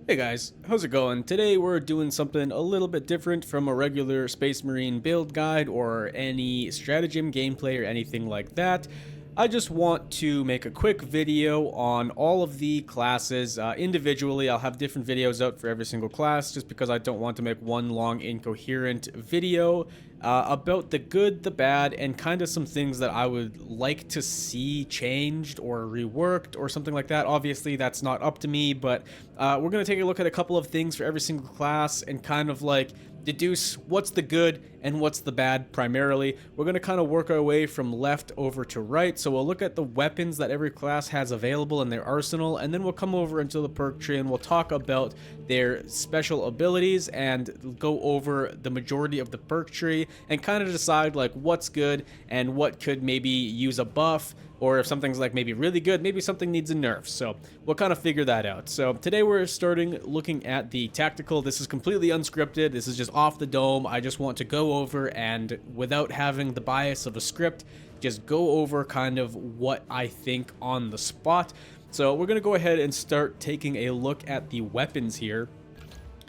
Hey guys, how's it going? Today we're doing something a little bit different from a regular Space Marine build guide or any stratagem gameplay or anything like that. I just want to make a quick video on all of the classes individually. I'll have different videos out for every single class just because I don't want to make one long incoherent video about the good, the bad, and kind of some things that I would like to see changed or reworked or something like that. Obviously, that's not up to me, but we're going to take a look at a couple of things for every single class and kind of like deduce what's the good and what's the bad primarily. We're going to kind of work our way from left over to right. So we'll look at the weapons that every class has available in their arsenal, and then we'll come over into the perk tree and we'll talk about their special abilities and go over the majority of the perk tree and kind of decide like what's good and what could maybe use a buff, or if something's like maybe really good, maybe something needs a nerf. So we'll kind of figure that out. So today we're starting looking at the tactical. This is completely unscripted. This is just off the dome. I just want to go over and without having the bias of a script, just go over kind of what I think on the spot. So we're going to go ahead and start taking a look at the weapons here.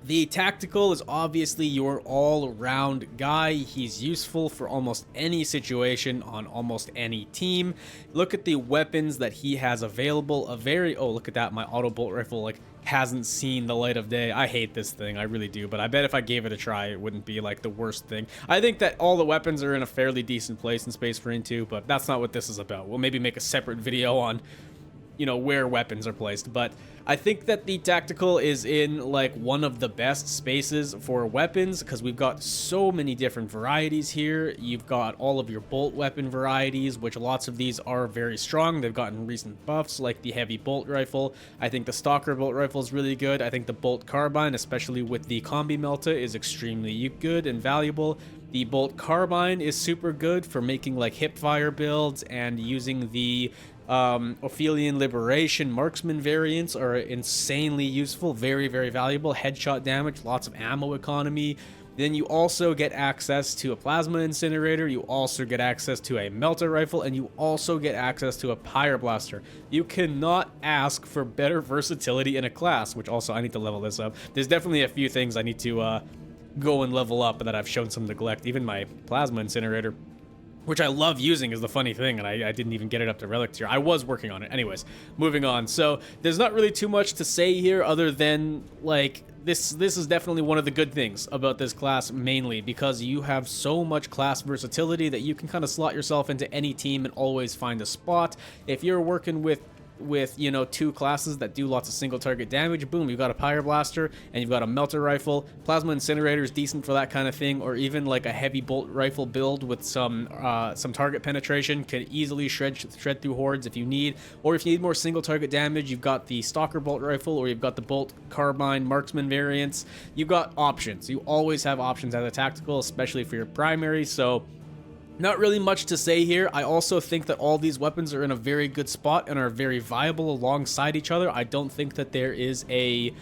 The tactical is obviously your all-around guy. He's useful for almost any situation on almost any team. Look at the weapons that he has available. Oh, look at that. My auto bolt rifle like hasn't seen the light of day. I hate this thing. I really do. But I bet if I gave it a try, it wouldn't be like the worst thing. I think that all the weapons are in a fairly decent place in Space Marine 2, but that's not what this is about. We'll maybe make a separate video on where weapons are placed, but I think that the tactical is in like one of the best spaces for weapons because we've got so many different varieties here. You've got all of your bolt weapon varieties, which lots of these are very strong. They've gotten recent buffs like the heavy bolt rifle. I think the stalker bolt rifle is really good. I think the bolt carbine, especially with the combi melta, is extremely good and valuable. The bolt carbine is super good for making like hip fire builds, and using the Ophelian Liberation marksman variants are insanely useful, very, very valuable. Headshot damage, lots of ammo economy. Then you also get access to a plasma incinerator, you also get access to a melter rifle, and you also get access to a pyre blaster. You cannot ask for better versatility in a class, which also I need to level this up. There's definitely a few things I need to go and level up that I've shown some neglect. Even my plasma incinerator, which I love using, is the funny thing, and I didn't even get it up to relic tier. I was working on it. Anyways, moving on. So there's not really too much to say here other than like this is definitely one of the good things about this class, mainly because you have so much class versatility that you can kind of slot yourself into any team and always find a spot. If you're working with two classes that do lots of single target damage, boom, you've got a pyre blaster and you've got a melter rifle. Plasma incinerator is decent for that kind of thing, or even like a heavy bolt rifle build with some target penetration can easily shred through hordes if you need. Or if you need more single target damage, you've got the stalker bolt rifle, or you've got the bolt carbine marksman variants. You've got options. You always have options as a tactical, especially for your primary. So not really much to say here. I also think that all these weapons are in a very good spot and are very viable alongside each other. I don't think that there is a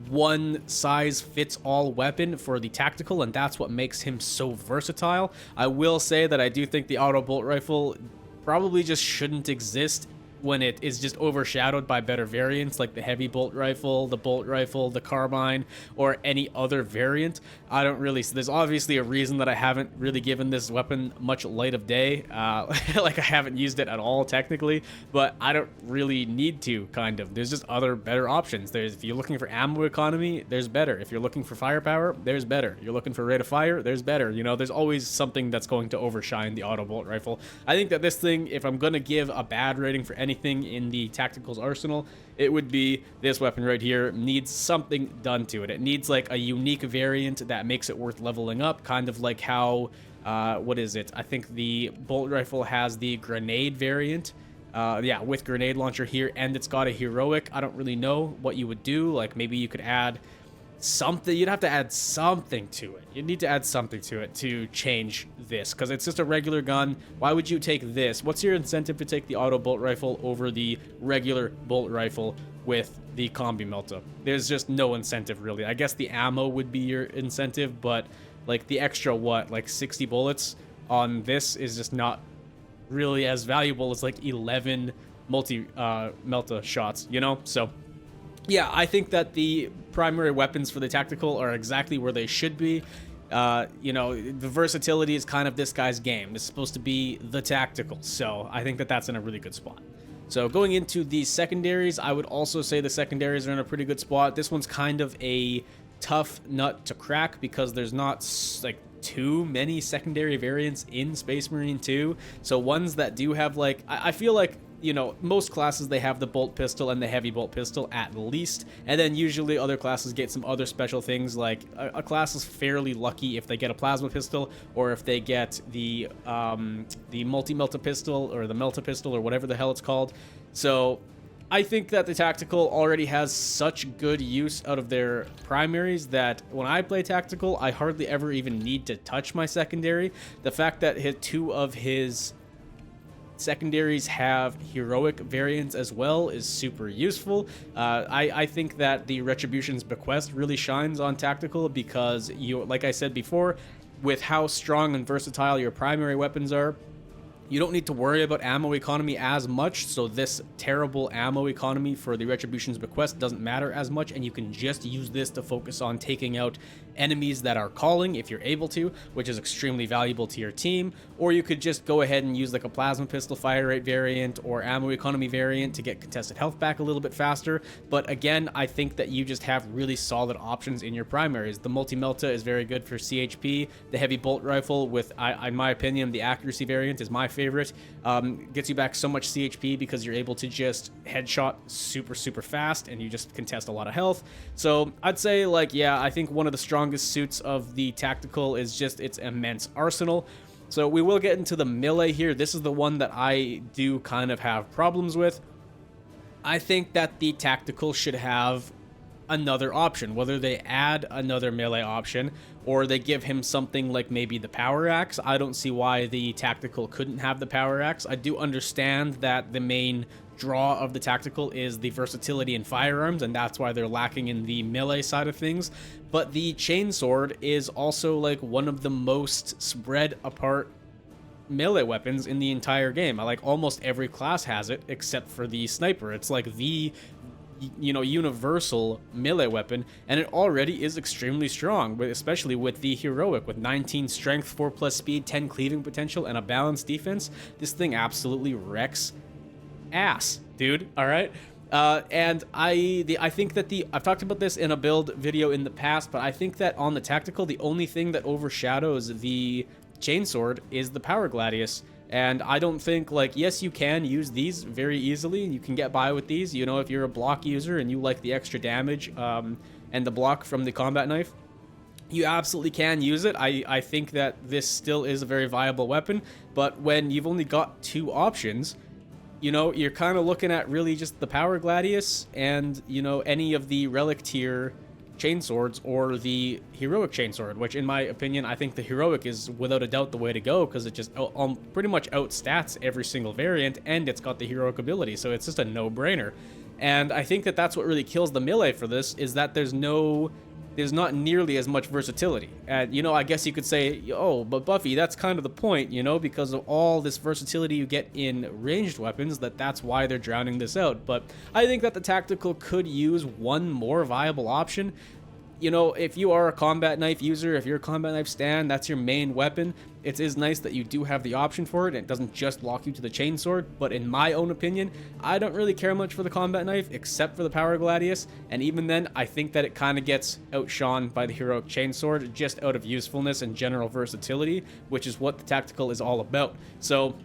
one-size-fits-all weapon for the tactical, and that's what makes him so versatile. I will say that I do think the auto bolt rifle probably just shouldn't exist when it is just overshadowed by better variants like the heavy bolt rifle, the carbine, or any other variant. I don't really, so there's obviously a reason that I haven't really given this weapon much light of day. Like I haven't used it at all technically, but I don't really need to, kind of. There's just other better options. If you're looking for ammo economy, there's better. If you're looking for firepower, there's better. You're looking for rate of fire, there's better. There's always something that's going to overshine the auto bolt rifle. I think that this thing, if I'm gonna give a bad rating for anything in the tactical's arsenal, it would be this weapon right here. Needs something done to it. It needs like a unique variant that makes it worth leveling up, kind of like how what is it? I think the bolt rifle has the grenade variant. Yeah, with grenade launcher here, and it's got a heroic. I don't really know what you would do. Like maybe you could add something. You'd have to add something to it. You'd need to add something to it to change this, because it's just a regular gun. Why would you take this? What's your incentive to take the auto bolt rifle over the regular bolt rifle with the combi melta? There's just no incentive, really. I guess the ammo would be your incentive, but like the extra, like 60 bullets on this is just not really as valuable as like 11 multi melta shots, So yeah, I think that the primary weapons for the tactical are exactly where they should be. You know, the versatility is kind of this guy's game. It's supposed to be the tactical, so I think that that's in a really good spot. So going into the secondaries, I would also say the secondaries are in a pretty good spot. This one's kind of a tough nut to crack because there's not like too many secondary variants in Space Marine 2. So ones that do have, like, I feel like, you know, most classes, they have the bolt pistol and the heavy bolt pistol at least, and then usually other classes get some other special things. Like a class is fairly lucky if they get a plasma pistol, or if they get the multi-melta pistol, or the melta pistol, or whatever the hell it's called. So I think that the tactical already has such good use out of their primaries that when I play tactical, I hardly ever even need to touch my secondary. The fact that two of his secondaries have heroic variants as well is super useful. I think that the Retribution's Bequest really shines on tactical because, you, like I said before, with how strong and versatile your primary weapons are, you don't need to worry about ammo economy as much, so this terrible ammo economy for the Retribution's Bequest doesn't matter as much, and you can just use this to focus on taking out enemies that are calling if you're able to, which is extremely valuable to your team. Or you could just go ahead and use like a plasma pistol fire rate variant or ammo economy variant to get contested health back a little bit faster. But again, I think that you just have really solid options in your primaries. The multi-melta is very good for CHP. The heavy bolt rifle with, in my opinion, the accuracy variant is my favorite. Gets you back so much CHP because you're able to just headshot super fast and you just contest a lot of health. So I'd say, like, yeah, I think one of the strongest suits of the tactical is just its immense arsenal. So we will get into the melee here. This is the one that I do kind of have problems with. I think that the tactical should have another option, whether they add another melee option or they give him something like maybe the power axe. I don't see why the tactical couldn't have the power axe. I do understand that the main draw of the tactical is the versatility in firearms, and that's why they're lacking in the melee side of things. But the chainsword is also like one of the most spread apart melee weapons in the entire game. Like almost every class has it except for the sniper. It's like the, you know, universal melee weapon, and it already is extremely strong, especially with the heroic. With 19 strength, 4+ speed, 10 cleaving potential, and a balanced defense, this thing absolutely wrecks ass, dude. All right. And I think that I've talked about this in a build video in the past, but I think that on the tactical, the only thing that overshadows the chainsword is the power gladius. And I don't think, like, yes, you can use these very easily, and you can get by with these, you know, if you're a block user and you like the extra damage and the block from the combat knife, you absolutely can use it. I think that this still is a very viable weapon, but when you've only got two options, you know, you're kind of looking at really just the power gladius and, you know, any of the relic tier chainswords or the heroic chainsword, which in my opinion, I think the heroic is without a doubt the way to go because it just pretty much outstats every single variant, and it's got the heroic ability, so it's just a no-brainer. And I think that that's what really kills the melee for this, is that there's not nearly as much versatility. And, you know, I guess you could say, oh, but Buffy, that's kind of the point, you know, because of all this versatility you get in ranged weapons, that's why they're drowning this out. But I think that the tactical could use one more viable option. You know, if you are a combat knife user, if you're a combat knife stan, that's your main weapon. It is nice that you do have the option for it, and it doesn't just lock you to the chainsword. But in my own opinion, I don't really care much for the combat knife, except for the power gladius. And even then, I think that it kind of gets outshone by the heroic chainsword, just out of usefulness and general versatility, which is what the tactical is all about. So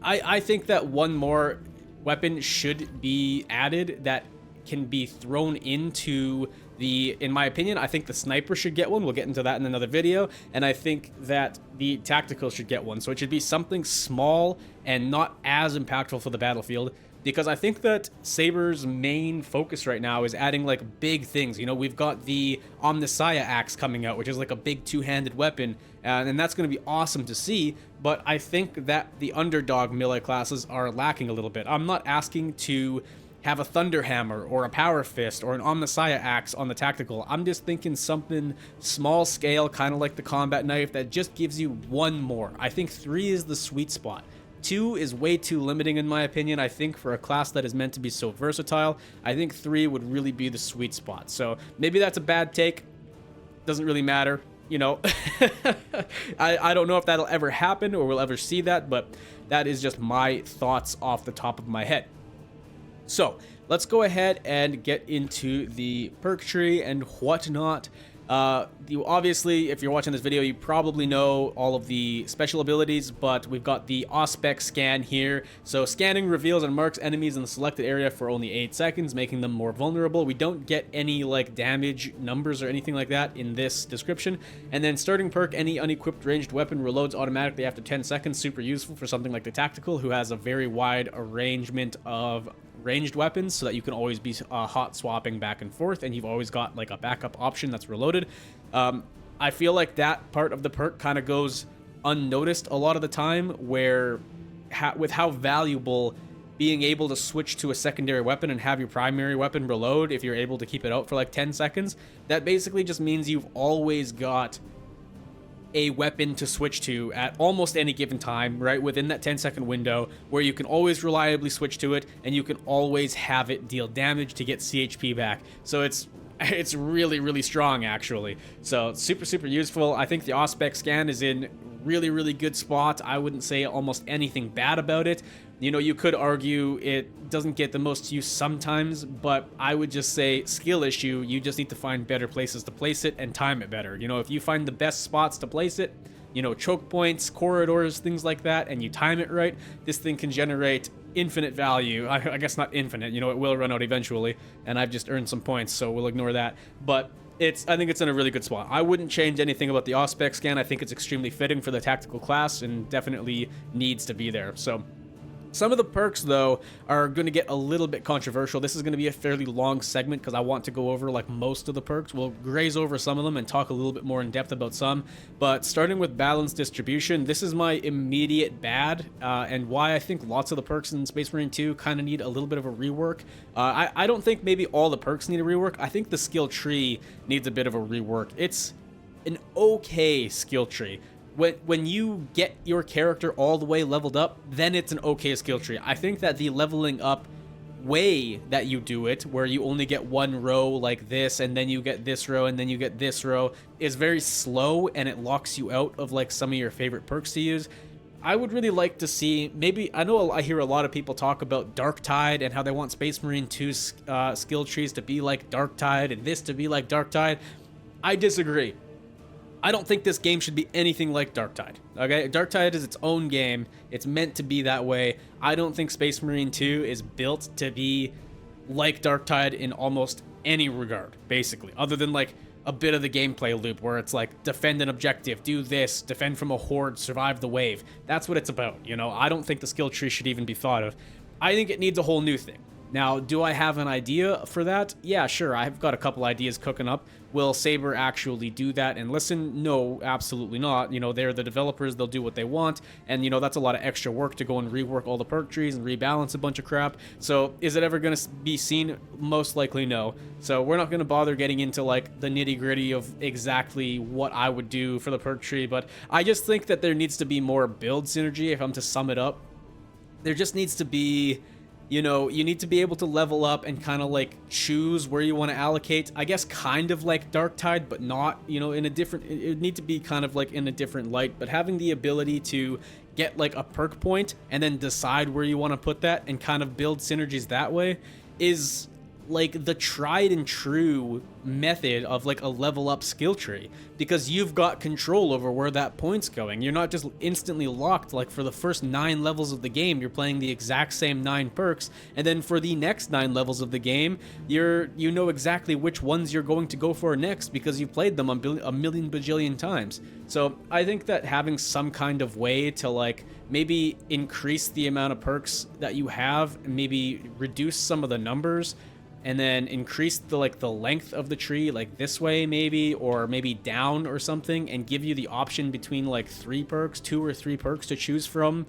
I think that one more weapon should be added that can be thrown into in my opinion, I think the sniper should get one. We'll get into that in another video. And I think that the tactical should get one. So it should be something small and not as impactful for the battlefield, because I think that Saber's main focus right now is adding like big things. You know, we've got the Omnissiah axe coming out, which is like a big two-handed weapon, and that's going to be awesome to see. But I think that the underdog melee classes are lacking a little bit. I'm not asking to have a Thunder Hammer or a Power Fist or an Omnissiah axe on the tactical. I'm just thinking something small scale, kind of like the combat knife, that just gives you one more. I think 3 is the sweet spot. 2 is way too limiting in my opinion. I think for a class that is meant to be so versatile, I think 3 would really be the sweet spot. So maybe that's a bad take. Doesn't really matter, you know. I don't know if that'll ever happen or we'll ever see that, but that is just my thoughts off the top of my head. So let's go ahead and get into the perk tree and whatnot. Obviously, if you're watching this video, you probably know all of the special abilities, but we've got the Auspex scan here. So scanning reveals and marks enemies in the selected area for only 8 seconds, making them more vulnerable. We don't get any like damage numbers or anything like that in this description. And then starting perk, any unequipped ranged weapon reloads automatically after 10 seconds. Super useful for something like the tactical, who has a very wide arrangement of ranged weapons, so that you can always be hot swapping back and forth, and you've always got like a backup option that's reloaded. I feel like that part of the perk kind of goes unnoticed a lot of the time, where with how valuable being able to switch to a secondary weapon and have your primary weapon reload, if you're able to keep it out for like 10 seconds, that basically just means you've always got a weapon to switch to at almost any given time, right, within that 10-second window, where you can always reliably switch to it, and you can always have it deal damage to get CHP back. So it's really, really strong, actually. So super useful. I think the Auspex scan is in really good spot. I wouldn't say almost anything bad about it. You know, you could argue it doesn't get the most use sometimes, but I would just say skill issue. You just need to find better places to place it and time it better. You know, if you find the best spots to place it, you know, choke points, corridors, things like that, and you time it right, this thing can generate infinite value. I guess not infinite, you know, it will run out eventually, and I've just earned some points, so we'll ignore that. But I think it's in a really good spot. I wouldn't change anything about the Auspex scan. I think it's extremely fitting for the tactical class and definitely needs to be there. So some of the perks, though, are going to get a little bit controversial. This is going to be a fairly long segment because I want to go over like most of the perks. We'll graze over some of them and talk a little bit more in depth about some. But starting with balanced distribution, this is my immediate bad, and why I think lots of the perks in Space Marine 2 kind of need a little bit of a rework. I don't think maybe all the perks need a rework. I think the skill tree needs a bit of a rework. It's an okay skill tree. When you get your character all the way leveled up, then it's an okay skill tree. I think that the leveling up way that you do it, where you only get one row like this, and then you get this row, and then you get this row, is very slow, and it locks you out of like some of your favorite perks to use. I would really like to see, maybe, I know I hear a lot of people talk about Dark Tide and how they want Space Marine 2's skill trees to be like Dark Tide and this to be like Dark Tide. I disagree. I don't think this game should be anything like Darktide, okay? Darktide is its own game. It's meant to be that way. I don't think Space Marine 2 is built to be like Darktide in almost any regard, basically, other than like a bit of the gameplay loop where it's like defend an objective, do this, defend from a horde, survive the wave. That's what it's about, you know? I don't think the skill tree should even be thought of. I think it needs a whole new thing. Now, do I have an idea for that? Yeah, sure, I've got a couple ideas cooking up. Will Saber actually do that and listen? No, absolutely not. You know, they're the developers, they'll do what they want, and you know, that's a lot of extra work to go and rework all the perk trees and rebalance a bunch of crap. So, is it ever going to be seen? Most likely no. So, we're not going to bother getting into like the nitty-gritty of exactly what I would do for the perk tree, but I just think that there needs to be more build synergy. If I'm to sum it up, there just needs to be, you know, you need to be able to level up and kind of like choose where you want to allocate. I guess kind of like Darktide, but not, you know, in a different, it would need to be kind of like in a different light, but having the ability to get like a perk point and then decide where you want to put that and kind of build synergies that way is like the tried and true method of like a level up skill tree, because you've got control over where that point's going. You're not just instantly locked. Like for the first 9 levels of the game, you're playing the exact same 9 perks, and then for the next 9 levels of the game, you know exactly which ones you're going to go for next because you've played them a million bajillion times. So I think that having some kind of way to like maybe increase the amount of perks that you have, maybe reduce some of the numbers, and then increase the length of the tree like this way maybe, or maybe down or something, and give you the option between like 3 perks, 2 or 3 perks to choose from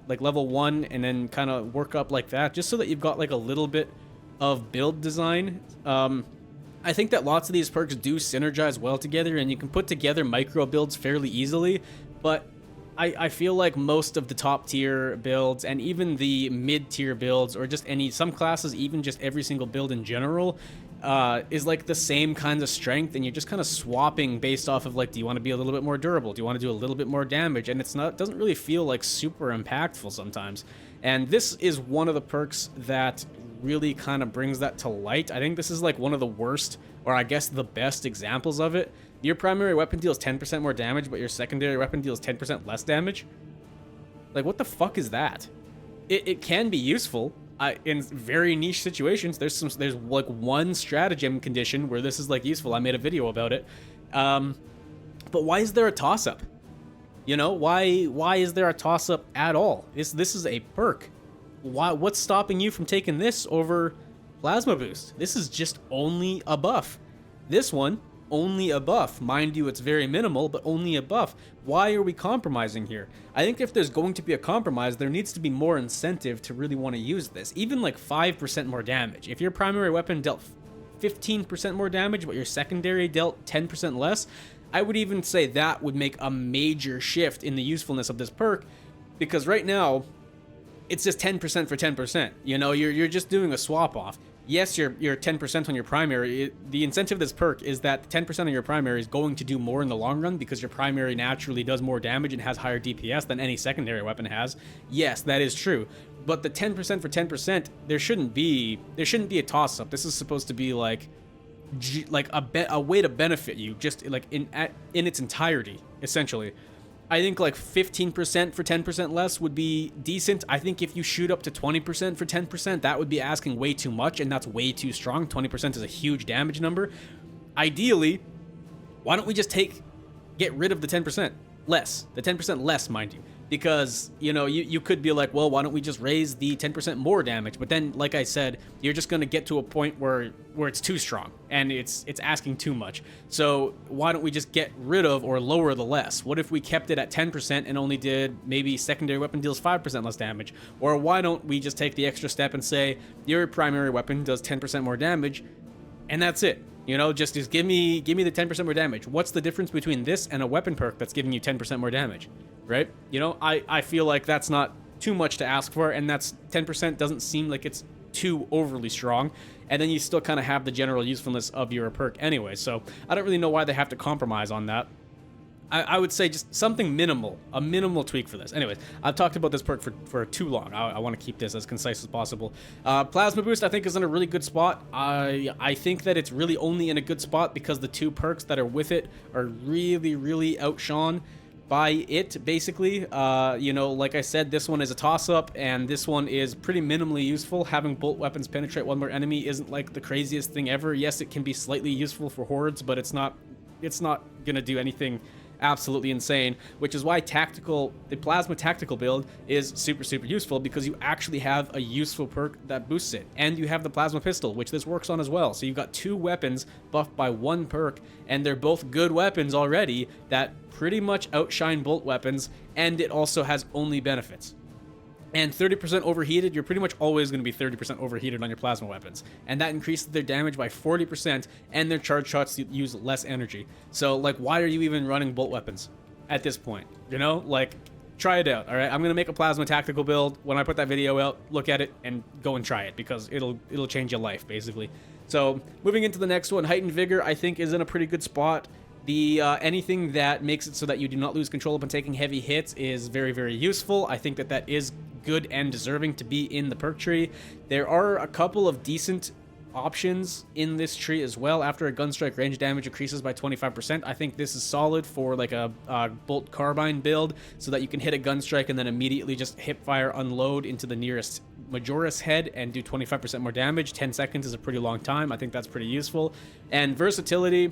like level 1, and then kind of work up like that, just so that you've got like a little bit of build design. I think that lots of these perks do synergize well together, and you can put together micro builds fairly easily, but I feel like most of the top tier builds and even the mid tier builds, or just some classes, even just every single build in general, is like the same kinds of strength, and you're just kind of swapping based off of like, do you want to be a little bit more durable? Do you want to do a little bit more damage? And doesn't really feel like super impactful sometimes. And this is one of the perks that really kind of brings that to light. I think this is like one of the worst, or I guess the best examples of it. Your primary weapon deals 10% more damage, but your secondary weapon deals 10% less damage. Like, what the fuck is that? It can be useful in very niche situations. There's like one stratagem condition where this is like useful. I made a video about it. But why is there a toss-up? You know, why is there a toss-up at all? This is a perk. What's stopping you from taking this over Plasma Boost? This is just only a buff. This one, only a buff. Mind you, it's very minimal, but only a buff. Why are we compromising here? I think if there's going to be a compromise, there needs to be more incentive to really want to use this. Even like 5% more damage. If your primary weapon dealt 15% more damage, but your secondary dealt 10% less, I would even say that would make a major shift in the usefulness of this perk, because right now, it's just 10% for 10%. You know, you're just doing a swap off. Yes, you're 10% on your primary. The incentive of this perk is that 10% of your primary is going to do more in the long run, because your primary naturally does more damage and has higher DPS than any secondary weapon has. Yes, that is true. But the 10% for 10%, there shouldn't be a toss-up. This is supposed to be like a way to benefit you, just like in its entirety, essentially. I think like 15% for 10% less would be decent. I think if you shoot up to 20% for 10%, that would be asking way too much, and that's way too strong. 20% is a huge damage number. Ideally, why don't we just get rid of the 10% less? The 10% less, mind you. Because, you know, you could be like, well, why don't we just raise the 10% more damage? But then, like I said, you're just going to get to a point where it's too strong and it's asking too much. So why don't we just get rid of or lower the less? What if we kept it at 10% and only did maybe secondary weapon deals 5% less damage? Or why don't we just take the extra step and say your primary weapon does 10% more damage and that's it? You know, just give me the 10% more damage. What's the difference between this and a weapon perk that's giving you 10% more damage, right? You know, I feel like that's not too much to ask for, and that's 10% doesn't seem like it's too overly strong. And then you still kind of have the general usefulness of your perk anyway. So I don't really know why they have to compromise on that. I would say just something minimal, a minimal tweak for this. Anyways, I've talked about this perk for too long. I want to keep this as concise as possible. Plasma Boost, I think, is in a really good spot. I think that it's really only in a good spot because the two perks that are with it are really, really outshone by it, basically. You know, like I said, this one is a toss-up, and this one is pretty minimally useful. Having bolt weapons penetrate one more enemy isn't like the craziest thing ever. Yes, it can be slightly useful for hordes, but it's not gonna do anything absolutely insane, which is why the plasma tactical build is super useful, because you actually have a useful perk that boosts it, and you have the plasma pistol, which this works on as well. So you've got two weapons buffed by one perk, and they're both good weapons already that pretty much outshine bolt weapons, and it also has only benefits. And 30% overheated, you're pretty much always going to be 30% overheated on your plasma weapons. And that increases their damage by 40%, and their charge shots use less energy. So, like, why are you even running bolt weapons at this point? You know, like, try it out, all right? I'm going to make a plasma tactical build. When I put that video out, look at it and go and try it, because it'll change your life, basically. So, moving into the next one, Heightened Vigor, I think, is in a pretty good spot. Anything that makes it so that you do not lose control upon taking heavy hits is very useful. I think that is good and deserving to be in the perk tree. There are a couple of decent options in this tree as well. After a gunstrike, range damage increases by 25%. I think this is solid for like a bolt carbine build, so that you can hit a gunstrike and then immediately just hip fire unload into the nearest Majora's head and do 25% more damage. 10 seconds is a pretty long time. I think that's pretty useful. And versatility,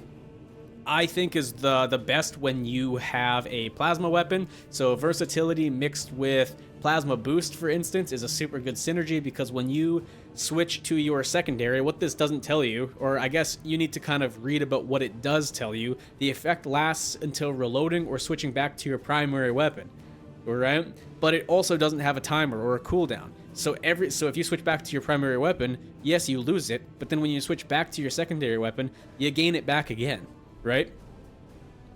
I think, is the best when you have a plasma weapon. So versatility mixed with plasma boost, for instance, is a super good synergy, because when you switch to your secondary, what this doesn't tell you, or I guess you need to kind of read about what it does tell you, the effect lasts until reloading or switching back to your primary weapon, right? But it also doesn't have a timer or a cooldown. So if you switch back to your primary weapon, yes, you lose it, but then when you switch back to your secondary weapon, you gain it back again, right?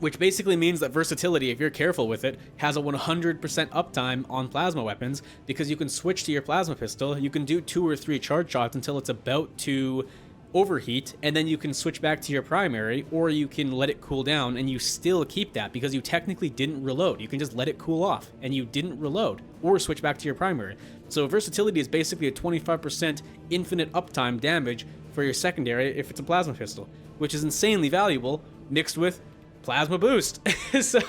which basically means that versatility, if you're careful with it, has a 100% uptime on plasma weapons, because you can switch to your plasma pistol, you can do 2 or 3 charge shots until it's about to overheat, and then you can switch back to your primary, or you can let it cool down and you still keep that because you technically didn't reload. You can just let it cool off and you didn't reload, or switch back to your primary. So versatility is basically a 25% infinite uptime damage for your secondary if it's a plasma pistol, which is insanely valuable mixed with plasma boost. So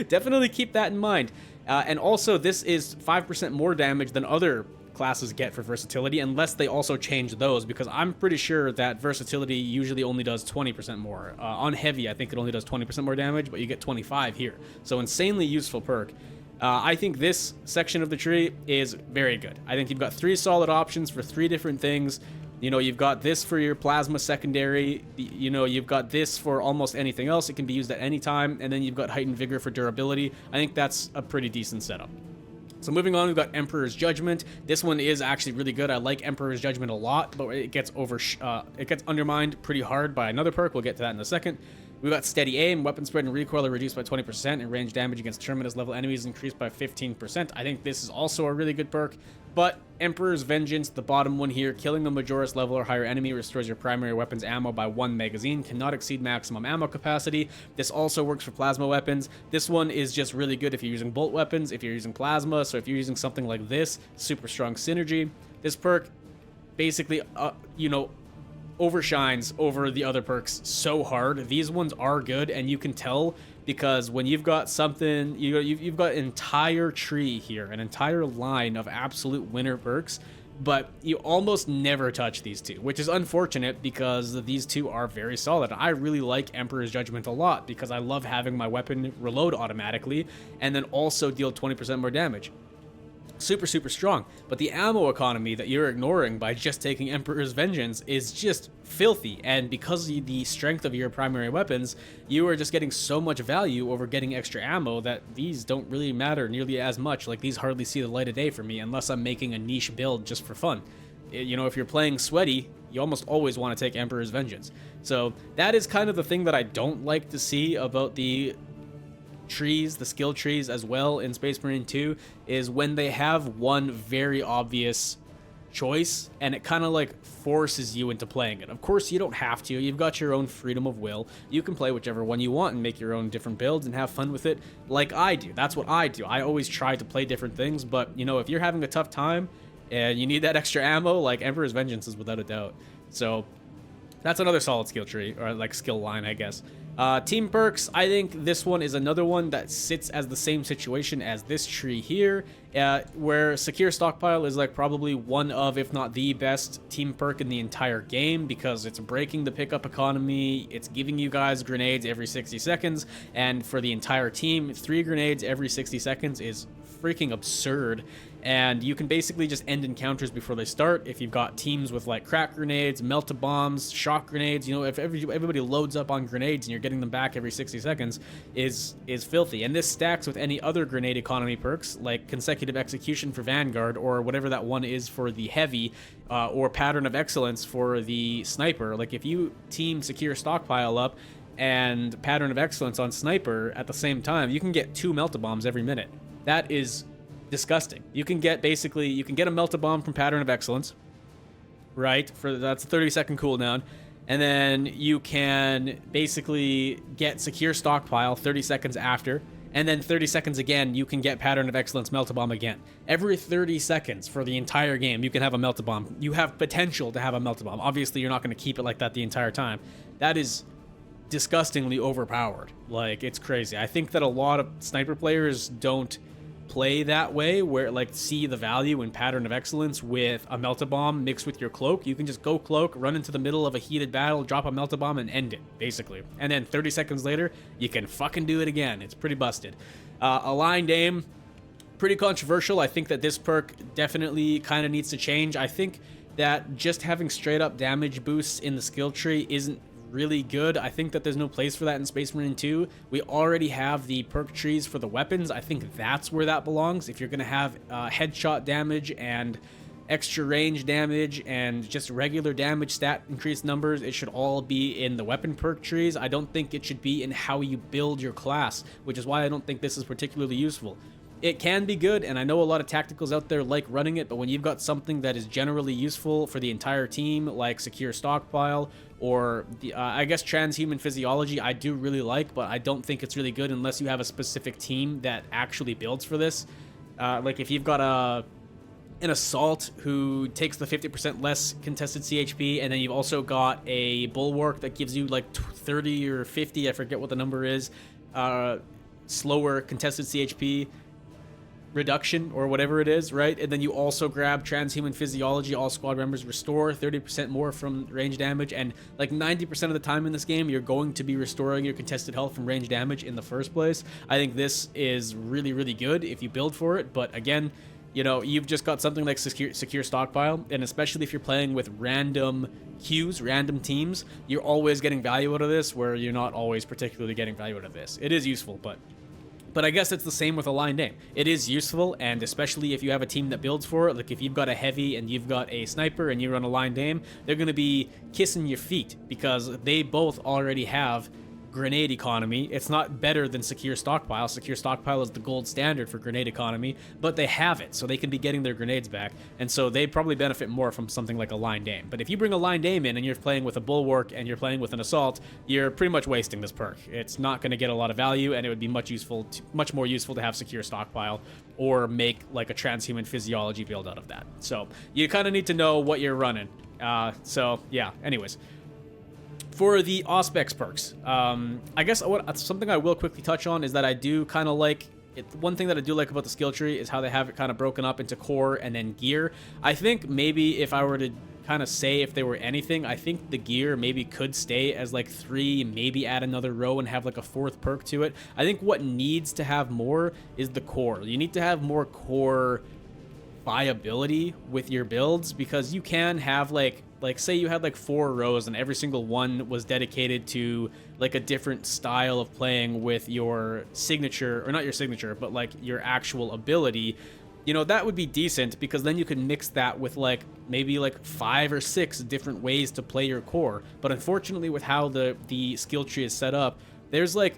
definitely keep that in mind. And also, this is 5% more damage than other classes get for versatility, unless they also change those, because I'm pretty sure that versatility usually only does 20% more. On heavy, I think it only does 20% more damage, but you get 25 here. So insanely useful perk. I think this section of the tree is very good. I think you've got 3 solid options for 3 different things. You know, you've got this for your plasma secondary, you know, you've got this for almost anything else. It can be used at any time, and then you've got heightened vigor for durability. I think that's a pretty decent setup. So moving on, we've got Emperor's Judgment. This one is actually really good. I like Emperor's Judgment a lot, but it gets undermined pretty hard by another perk. We'll get to that in a second. We've got Steady Aim. Weapon spread and recoil are reduced by 20%, and range damage against Terminus level enemies increased by 15%. I think this is also a really good perk. But Emperor's Vengeance, the bottom one here, killing a Majoris level or higher enemy restores your primary weapon's ammo by 1 magazine, cannot exceed maximum ammo capacity. This also works for plasma weapons. This one is just really good if you're using bolt weapons, if you're using plasma, so if you're using something like this, super strong synergy. This perk basically, overshines over the other perks so hard. These ones are good, and you can tell because when you've got something, you've got an entire tree here, an entire line of absolute winner perks, but you almost never touch these two, which is unfortunate because these two are very solid. I really like Emperor's Judgment a lot because I love having my weapon reload automatically and then also deal 20% more damage. Super, super strong, but the ammo economy that you're ignoring by just taking Emperor's Vengeance is just filthy, and because of the strength of your primary weapons, you are just getting so much value over getting extra ammo that these don't really matter nearly as much. Like, these hardly see the light of day for me unless I'm making a niche build just for fun. You know, if you're playing sweaty, you almost always want to take Emperor's Vengeance. So that is kind of the thing that I don't like to see about the trees, the skill trees as well in Space Marine 2, is when they have one very obvious choice and it kind of like forces you into playing it. Of course, you don't have to. You've got your own freedom of will. You can play whichever one you want and make your own different builds and have fun with it like I do. That's what I do. I always try to play different things, but you know, if you're having a tough time and you need that extra ammo, like Emperor's Vengeance is without a doubt. So that's another solid skill tree, or like skill line, I guess. Team perks, I think this one is another one that sits as the same situation as this tree here, where Secure Stockpile is like probably one of, if not the best team perk in the entire game, because it's breaking the pickup economy, it's giving you guys grenades every 60 seconds, and for the entire team, 3 grenades every 60 seconds is freaking absurd. And you can basically just end encounters before they start if you've got teams with like crack grenades, melt-a-bombs, shock grenades. You know, if everybody loads up on grenades and you're getting them back every 60 seconds is filthy. And this stacks with any other grenade economy perks like consecutive execution for Vanguard, or whatever that one is for the heavy, or pattern of excellence for the sniper. Like if you team Secure Stockpile up and pattern of excellence on sniper at the same time, you can get 2 melt-a-bombs every minute. That is disgusting. You can get a melt-a-bomb from pattern of excellence, right? That's a 30-second cooldown, and then you can basically get Secure Stockpile 30 seconds after, and then 30 seconds again you can get pattern of excellence melt-a-bomb again. Every 30 seconds for the entire game you can have a melt-a-bomb. You have potential to have a melt-a-bomb. Obviously you're not going to keep it like that the entire time. That is disgustingly overpowered. Like, it's crazy. I think that a lot of sniper players don't play that way, where like see the value in pattern of excellence with a melt-a-bomb mixed with your cloak. You can just go cloak, run into the middle of a heated battle, drop a melt-a-bomb and end it basically, and then 30 seconds later you can fucking do it again. It's pretty busted. Aligned aim, pretty controversial. I think that this perk definitely kind of needs to change. I think that just having straight up damage boosts in the skill tree isn't really good. I think that there's no place for that in Space Marine 2. We already have the perk trees for the weapons. I think that's where that belongs. If you're going to have headshot damage and extra range damage and just regular damage stat increase numbers, it should all be in the weapon perk trees. I don't think it should be in how you build your class, which is why I don't think this is particularly useful. It can be good, and I know a lot of tacticals out there like running it, but when you've got something that is generally useful for the entire team, like Secure Stockpile, or I guess Transhuman Physiology, I do really like, but I don't think it's really good unless you have a specific team that actually builds for this. Like if you've got an Assault who takes the 50% less contested CHP, and then you've also got a Bulwark that gives you like 30 or 50, I forget what the number is, slower contested CHP reduction or whatever it is, right? And then you also grab Transhuman Physiology, all squad members restore 30% more from range damage, and like 90% of the time in this game you're going to be restoring your contested health from range damage in the first place. I think this is really, really good if you build for it, but again, you know, you've just got something like secure Stockpile, and especially if you're playing with random queues, random teams, you're always getting value out of this, where you're not always particularly getting value out of this. It is useful, but I guess it's the same with aligned aim. It is useful, and especially if you have a team that builds for it, like if you've got a heavy and you've got a sniper and you run aligned aim, they're going to be kissing your feet because they both already have grenade economy. It's not better than Secure Stockpile. Secure Stockpile is the gold standard for grenade economy, but they have it, so they can be getting their grenades back, and so they probably benefit more from something like aligned aim. But if you bring aligned aim in and you're playing with a Bulwark and you're playing with an Assault, you're pretty much wasting this perk. It's not going to get a lot of value, and it would be much more useful to have Secure Stockpile or make like a Transhuman Physiology build out of that. So you kind of need to know what you're running. So yeah, anyways. For the Auspex perks, I guess something I will quickly touch on is that I do kind of like it. One thing that I do like about the skill tree is how they have it kind of broken up into core and then gear. I think maybe if I were to kind of say if they were anything, I think the gear maybe could stay as like 3, maybe add another row and have like a 4th perk to it. I think what needs to have more is the core. You need to have more core viability with your builds, because you can have like say you had like 4 rows and every single one was dedicated to like a different style of playing with your signature, or not your signature, but like your actual ability. You know, that would be decent, because then you could mix that with like maybe like 5 or 6 different ways to play your core. But unfortunately, with how the skill tree is set up, there's like,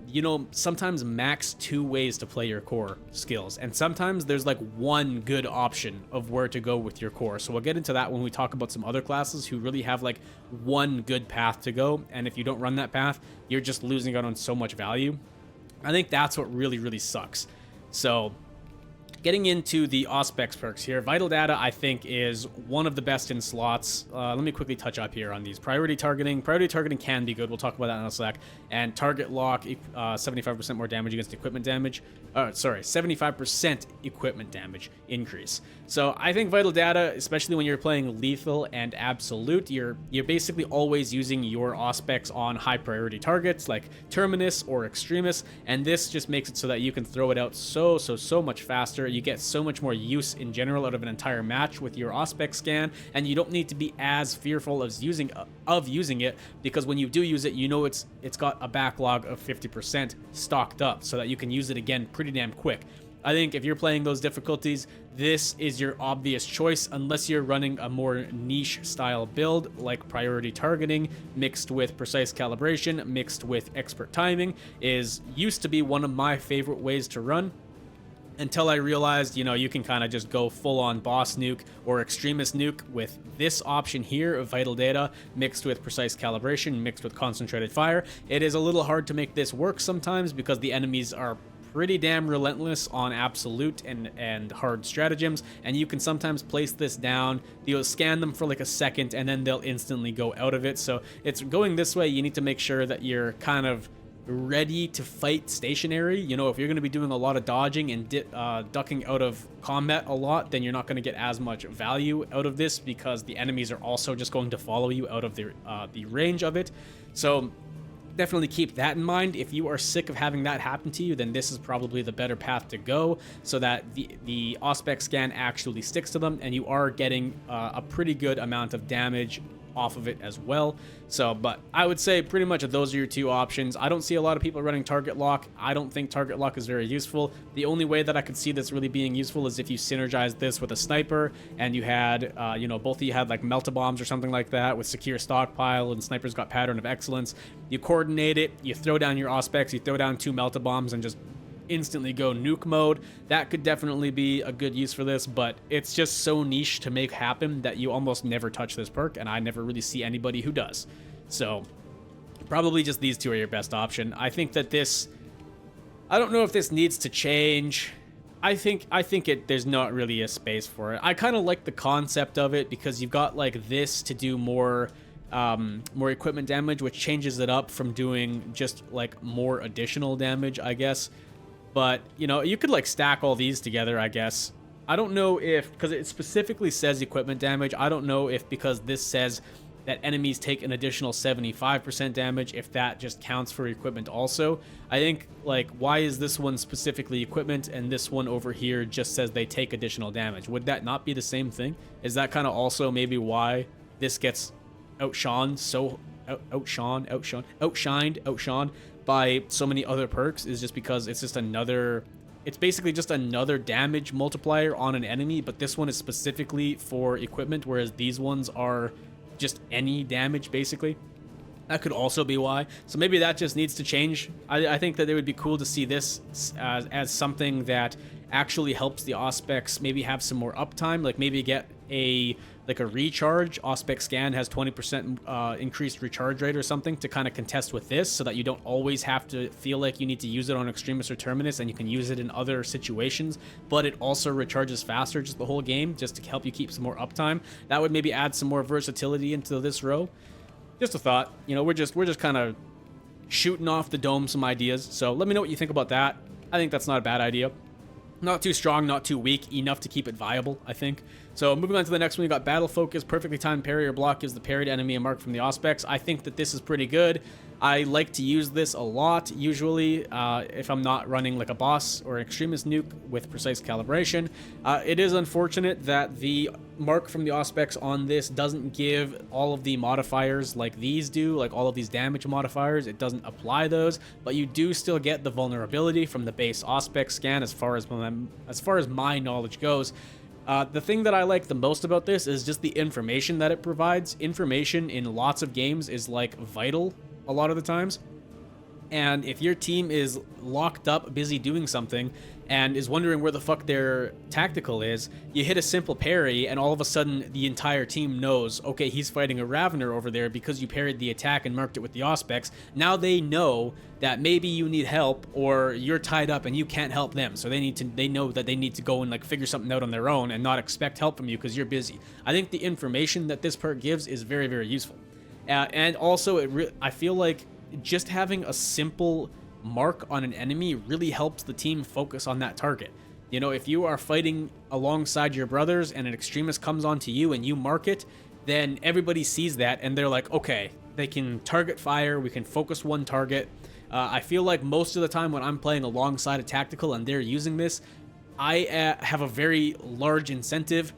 you know, sometimes max 2 ways to play your core skills, and sometimes there's like 1 good option of where to go with your core. So we'll get into that when we talk about some other classes who really have like 1 good path to go, and if you don't run that path, you're just losing out on so much value. I think that's what really, really sucks. So getting into the Auspex perks here, Vital Data I think is one of the best in slots. Let me quickly touch up here on these. Priority targeting can be good. We'll talk about that in a sec. And target lock, 75% more damage against equipment damage. 75% equipment damage increase. So I think Vital Data, especially when you're playing Lethal and Absolute, you're basically always using your Auspex on high priority targets like Terminus or Extremis, and this just makes it so that you can throw it out so much faster. You get so much more use in general out of an entire match with your Auspex scan, and you don't need to be as fearful of using it, because when you do use it, you know it's got a backlog of 50% stocked up, so that you can use it again pretty damn quick. I think if you're playing those difficulties, this is your obvious choice, unless you're running a more niche style build like priority targeting mixed with precise calibration mixed with expert timing. Used to be one of my favorite ways to run, until I realized, you know, you can kind of just go full-on boss nuke or extremist nuke with this option here of Vital Data mixed with precise calibration, mixed with concentrated fire. It is a little hard to make this work sometimes, because the enemies are pretty damn relentless on absolute and hard stratagems, and you can sometimes place this down, you'll scan them for like a second, and then they'll instantly go out of it. So it's going this way, you need to make sure that you're kind of ready to fight stationary. You know, if you're going to be doing a lot of dodging and ducking out of combat a lot, then you're not going to get as much value out of this, because the enemies are also just going to follow you out of the range of it. So definitely keep that in mind. If you are sick of having that happen to you, then this is probably the better path to go, so that the Auspex scan actually sticks to them, and you are getting a pretty good amount of damage off of it as well. So, but I would say pretty much those are your two options. I don't see a lot of people running target lock. I don't think target lock is very useful. The only way that I could see this really being useful is if you synergize this with a sniper and you had, both of you had like melt-a-bombs or something like that with secure stockpile, and sniper's got pattern of excellence. You coordinate it, you throw down your Auspex, you throw down 2 melt-a-bombs and just instantly go nuke mode. That could definitely be a good use for this, but it's just so niche to make happen that you almost never touch this perk, and I never really see anybody who does. So probably just these two are your best option. I think that this, I don't know if this needs to change. I think there's not really a space for it. I kind of like the concept of it because you've got like this to do more equipment damage, which changes it up from doing just like more additional damage, I guess. But, you could like stack all these together, I guess. I don't know if, because it specifically says equipment damage, I don't know if because this says that enemies take an additional 75% damage, if that just counts for equipment also. I think, like, why is this one specifically equipment and this one over here just says they take additional damage? Would that not be the same thing? Is that kind of also maybe why this gets outshined by so many other perks, is just because it's just it's basically just another damage multiplier on an enemy, but this one is specifically for equipment, whereas these ones are just any damage basically. That could also be why. So maybe that just needs to change. I think that it would be cool to see this as something that actually helps the Auspex maybe have some more uptime, like maybe get a recharge. Auspex scan has 20% increased recharge rate or something to kind of contest with this, so that you don't always have to feel like you need to use it on Extremis or Terminus, and you can use it in other situations, but it also recharges faster just the whole game, just to help you keep some more uptime. That would maybe add some more versatility into this row. Just a thought. We're just kind of shooting off the dome some ideas, so let me know what you think about that. I think that's not a bad idea. Not too strong, not too weak, enough to keep it viable, I think. So moving on to the next one, we got Battle Focus. Perfectly timed parry or block gives the parried enemy a mark from the Auspex. I think that this is pretty good. I like to use this a lot, usually, if I'm not running like a boss or Extremis nuke with precise calibration. It is unfortunate that the mark from the Auspex on this doesn't give all of the modifiers like these do, like all of these damage modifiers. It doesn't apply those, but you do still get the vulnerability from the base Auspex scan as far as my knowledge goes. The thing that I like the most about this is just the information that it provides. Information in lots of games is like vital a lot of the times. And if your team is locked up, busy doing something, and is wondering where the fuck their tactical is, you hit a simple parry, and all of a sudden the entire team knows, okay, he's fighting a Ravener over there because you parried the attack and marked it with the Auspex. Now they know that maybe you need help, or you're tied up and you can't help them. So they know that they need to go and like figure something out on their own and not expect help from you because you're busy. I think the information that this perk gives is very, very useful. And also, I feel like just having a simple mark on an enemy really helps the team focus on that target. If you are fighting alongside your brothers and an Extremis comes onto you and you mark it, then everybody sees that and they're like, okay, they can target fire, we can focus one target. I feel like most of the time when I'm playing alongside a tactical and they're using this, I have a very large incentive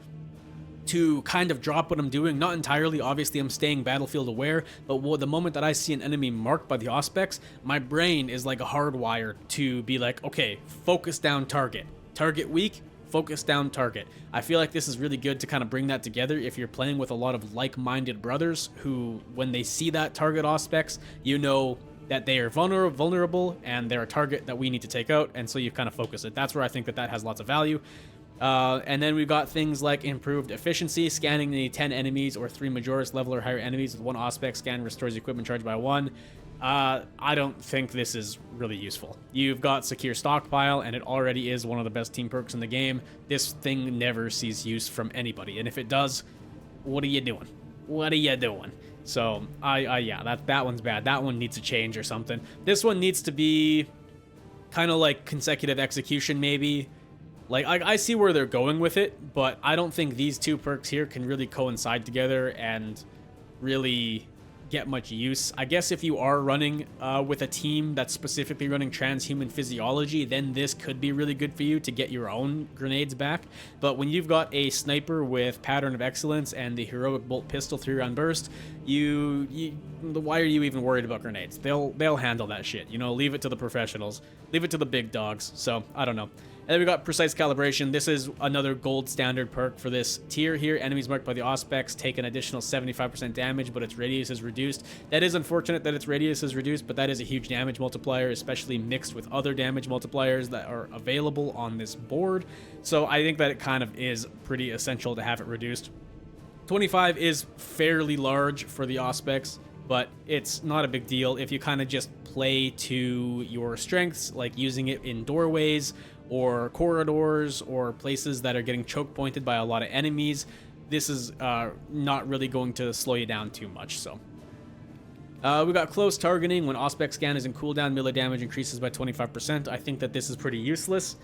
to kind of drop what I'm doing. Not entirely, obviously I'm staying battlefield aware, but the moment that I see an enemy marked by the Auspex, my brain is like a hardwired to be like, okay, focus down target. Target weak, focus down target. I feel like this is really good to kind of bring that together if you're playing with a lot of like-minded brothers who, when they see that target Auspex, you know that they are vulnerable and they're a target that we need to take out, and so you kind of focus it. That's where I think that has lots of value. And then we've got things like improved efficiency, scanning the 10 enemies or 3 Majoris level or higher enemies with 1 Auspex scan restores equipment charge by 1. I don't think this is really useful. You've got secure stockpile, and it already is one of the best team perks in the game. This thing never sees use from anybody, and if it does, what are you doing? What are you doing? So, yeah, that one's bad. That one needs to change or something. This one needs to be kind of like consecutive execution, maybe. Like, I see where they're going with it, but I don't think these two perks here can really coincide together and really get much use. I guess if you are running with a team that's specifically running transhuman physiology, then this could be really good for you to get your own grenades back. But when you've got a sniper with pattern of excellence and the heroic bolt pistol 3-round burst, why are you even worried about grenades? They'll handle that shit. You know, leave it to the professionals. Leave it to the big dogs. So, I don't know. And then we got Precise Calibration. This is another gold standard perk for this tier here. Enemies marked by the Auspex take an additional 75% damage, but its radius is reduced. That is unfortunate that its radius is reduced, but that is a huge damage multiplier, especially mixed with other damage multipliers that are available on this board. So I think that it kind of is pretty essential to have it reduced. 25 is fairly large for the Auspex, but it's not a big deal if you kind of just play to your strengths, like using it in doorways or corridors or places that are getting choke pointed by a lot of enemies. This is not really going to slow you down too much. So we got close targeting. When Auspex scan is in cooldown, melee damage increases by 25%. I think that this is pretty useless.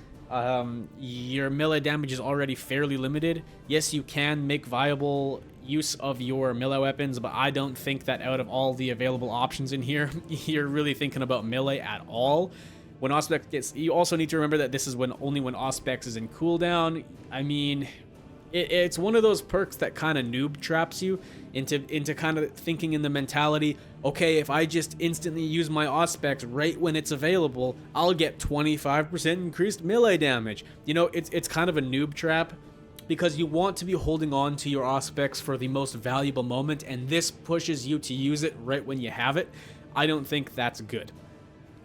Your melee damage is already fairly limited. Yes, you can make viable use of your melee weapons, but I don't think that out of all the available options in here, you're really thinking about melee at all. When Auspex gets, you also need to remember that this is only when Auspex is in cooldown. I mean, it's one of those perks that kind of noob traps you into kind of thinking in the mentality, okay, if I just instantly use my Auspex right when it's available, I'll get 25% increased melee damage. You know, it's kind of a noob trap, because you want to be holding on to your Auspex for the most valuable moment, and this pushes you to use it right when you have it. I don't think that's good.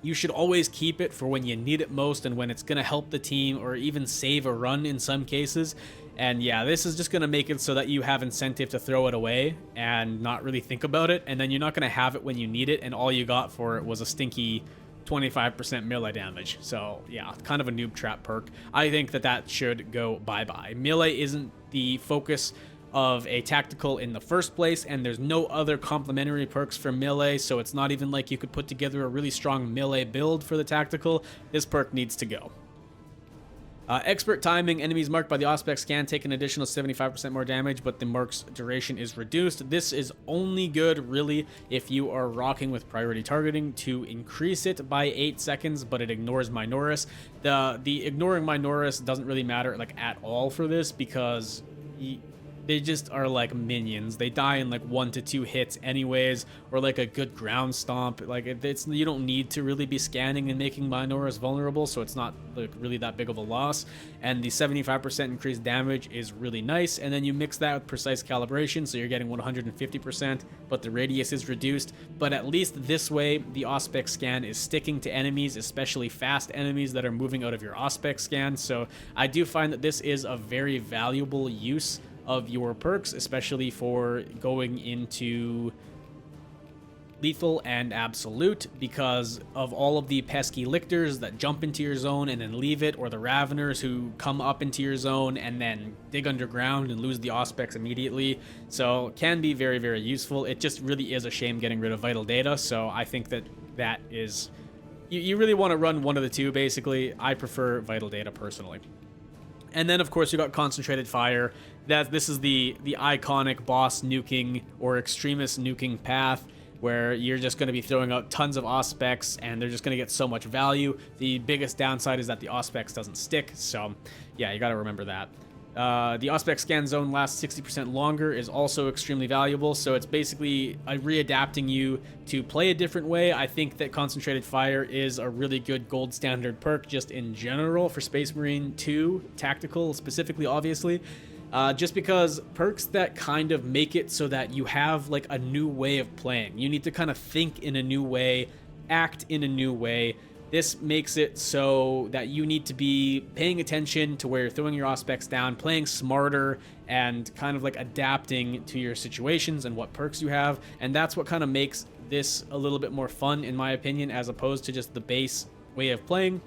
You should always keep it for when you need it most and when it's going to help the team or even save a run in some cases. And yeah, this is just going to make it so that you have incentive to throw it away and not really think about it. And then you're not going to have it when you need it, and all you got for it was a stinky 25% melee damage. So yeah, kind of a noob trap perk. I think that should go bye-bye. Melee isn't the focus of a tactical in the first place, and there's no other complementary perks for melee, so it's not even like you could put together a really strong melee build for the tactical. This perk needs to go. Expert timing. Enemies marked by the Auspex scan take an additional 75% more damage, but the mark's duration is reduced. This is only good, really, if you are rocking with priority targeting to increase it by 8 seconds, but it ignores Minoris. The ignoring Minoris doesn't really matter like at all for this, because they just are like minions. They die in like 1 to 2 hits anyways, or like a good ground stomp. Like it's you don't need to really be scanning and making Minoris vulnerable, so it's not like really that big of a loss. And the 75% increased damage is really nice. And then you mix that with precise calibration, so you're getting 150%, but the radius is reduced. But at least this way, the Auspex scan is sticking to enemies, especially fast enemies that are moving out of your Auspex scan. So I do find that this is a very valuable use of your perks, especially for going into lethal and absolute, because of all of the pesky lictors that jump into your zone and then leave it, or the raveners who come up into your zone and then dig underground and lose the Auspex immediately. So it can be very, very useful. It just really is a shame getting rid of vital data, so I think that is, you really want to run one of the two, basically. I prefer vital data personally. And then, of course, you got Concentrated Fire. This is the iconic boss nuking or extremist nuking path, where you're just going to be throwing out tons of Auspex, and they're just going to get so much value. The biggest downside is that the Auspex doesn't stick, so yeah, you got to remember that. The Auspex scan zone lasts 60% longer is also extremely valuable, so it's basically readapting you to play a different way. I think that Concentrated Fire is a really good gold standard perk just in general for Space Marine 2, tactical specifically, obviously. Just because perks that kind of make it so that you have like a new way of playing. You need to kind of think in a new way, act in a new way. This makes it so that you need to be paying attention to where you're throwing your Auspex down, playing smarter, and kind of like adapting to your situations and what perks you have. And that's what kind of makes this a little bit more fun, in my opinion, as opposed to just the base way of playing.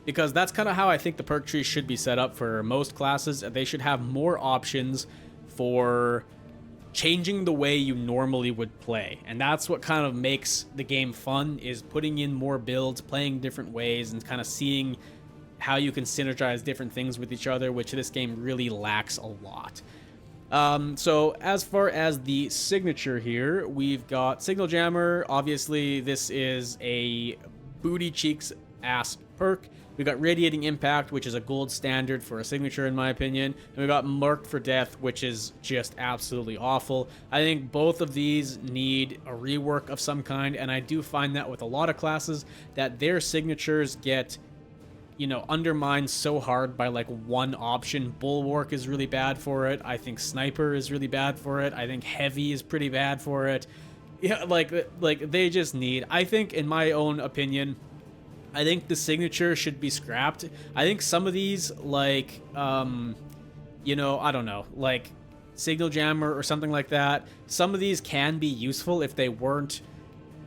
Because that's kind of how I think the perk tree should be set up for most classes. They should have more options for changing the way you normally would play, and that's what kind of makes the game fun, is putting in more builds, playing different ways, and kind of seeing how you can synergize different things with each other, which this game really lacks a lot. So as far as the signature here, we've got Signal Jammer. Obviously this is a booty cheeks ass perk. We got Radiating Impact, which is a gold standard for a signature in my opinion, and we got Marked for Death, which is just absolutely awful. I think both of these need a rework of some kind, and I do find that with a lot of classes that their signatures get, you know, undermined so hard by like one option. Bulwark is really bad for it. I think Sniper is really bad for it. I think Heavy is pretty bad for it. Yeah, like they just need, I think, in my own opinion, I think the signature should be scrapped. I think some of these, like, you know, I don't know, like Signal Jammer or something like that, some of these can be useful if they weren't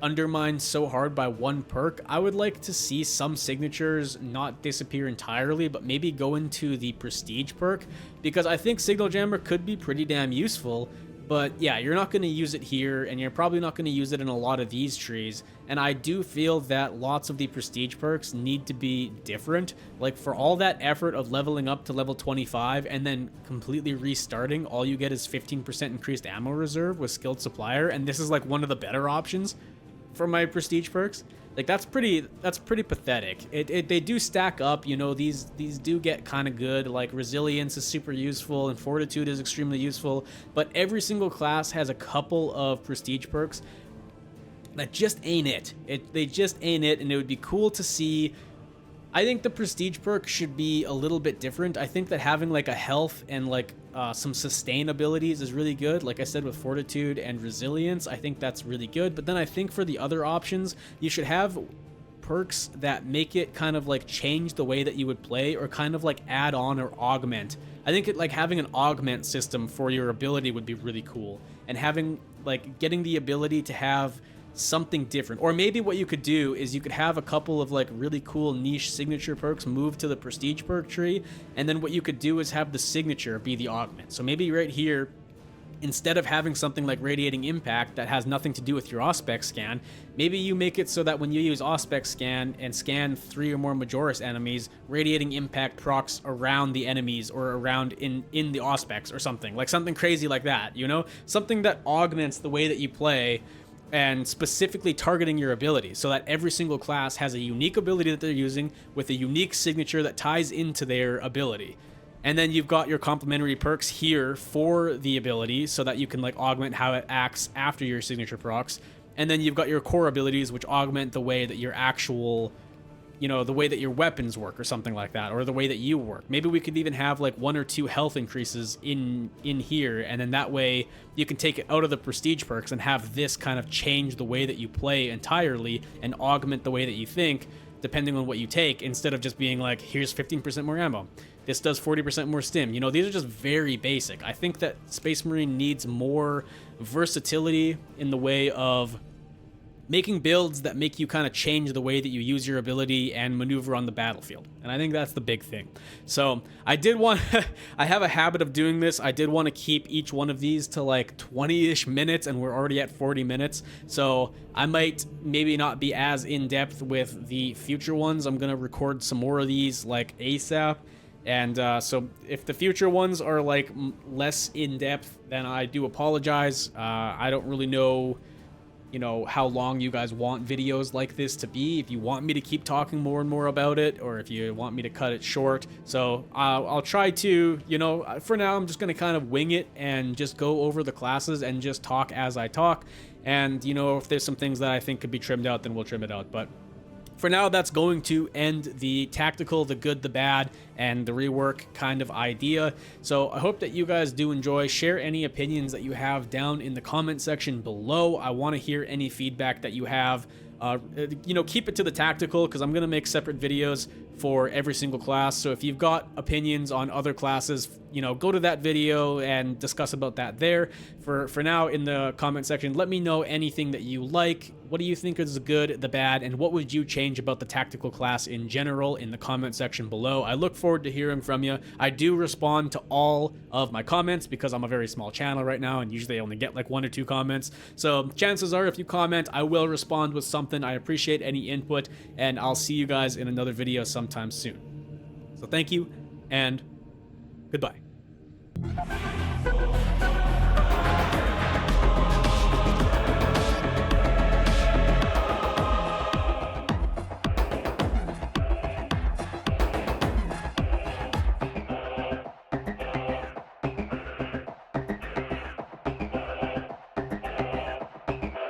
undermined so hard by one perk. I would like to see some signatures not disappear entirely, but maybe go into the Prestige perk, because I think Signal Jammer could be pretty damn useful. But yeah, you're not going to use it here, and you're probably not going to use it in a lot of these trees. And I do feel that lots of the Prestige perks need to be different. Like, for all that effort of leveling up to level 25 and then completely restarting, all you get is 15% increased ammo reserve with Skilled Supplier, and this is like one of the better options for my Prestige perks. Like, that's pretty pathetic. They do stack up, you know, these do get kind of good. Like, Resilience is super useful and Fortitude is extremely useful, but every single class has a couple of Prestige perks that just ain't it. They just ain't it, and it would be cool to see. I think the Prestige perk should be a little bit different. I think that having like a health and like some sustain abilities is really good. Like I said, with Fortitude and Resilience, I think that's really good. But then I think for the other options, you should have perks that make it kind of like change the way that you would play, or kind of like add on or augment. I think like having an augment system for your ability would be really cool, and having like getting the ability to have something different. Or maybe what you could do is you could have a couple of like really cool niche signature perks move to the Prestige perk tree, and then what you could do is have the signature be the augment. So maybe right here, instead of having something like Radiating Impact that has nothing to do with your Auspex scan, maybe you make it so that when you use Auspex scan and scan 3 or more Majoris enemies, Radiating Impact procs around the enemies or around in the Auspex or something. Like something crazy like that, you know? Something that augments the way that you play, and specifically targeting your ability, so that every single class has a unique ability that they're using with a unique signature that ties into their ability. And then you've got your complementary perks here for the ability, so that you can like augment how it acts after your signature procs. And then you've got your core abilities, which augment the way that your actual, you know, the way that your weapons work or something like that, or the way that you work. Maybe we could even have like 1 or 2 health increases in here, and then that way you can take it out of the Prestige perks and have this kind of change the way that you play entirely and augment the way that you think depending on what you take, instead of just being like, here's 15% more ammo, this does 40% more stim. You know, these are just very basic. I think that Space Marine needs more versatility in the way of making builds that make you kind of change the way that you use your ability and maneuver on the battlefield. And I think that's the big thing. So I did want, I have a habit of doing this. I did want to keep each one of these to like 20-ish minutes, and we're already at 40 minutes. So I might maybe not be as in-depth with the future ones. I'm going to record some more of these like ASAP. And so if the future ones are like less in-depth, then I do apologize. I don't really know, you know, how long you guys want videos like this to be, if you want me to keep talking more and more about it, or if you want me to cut it short. So I'll try to, you know, for now I'm just going to kind of wing it and just go over the classes and just talk as I talk. And, you know, if there's some things that I think could be trimmed out, then we'll trim it out. But for now, that's going to end the tactical, the good, the bad, and the rework kind of idea. So I hope that you guys do enjoy. Share any opinions that you have down in the comment section below. I want to hear any feedback that you have. You know, keep it to the tactical, because I'm going to make separate videos for every single class. So if you've got opinions on other classes, you know, go to that video and discuss about that there. For now, in the comment section, let me know anything that you like. What do you think is the good, the bad, and what would you change about the tactical class in general in the comment section below? I look forward to hearing from you. I do respond to all of my comments because I'm a very small channel right now, and usually I only get like 1 or 2 comments. So chances are, if you comment, I will respond with something. I appreciate any input, and I'll see you guys in another video sometime soon. So thank you, and goodbye.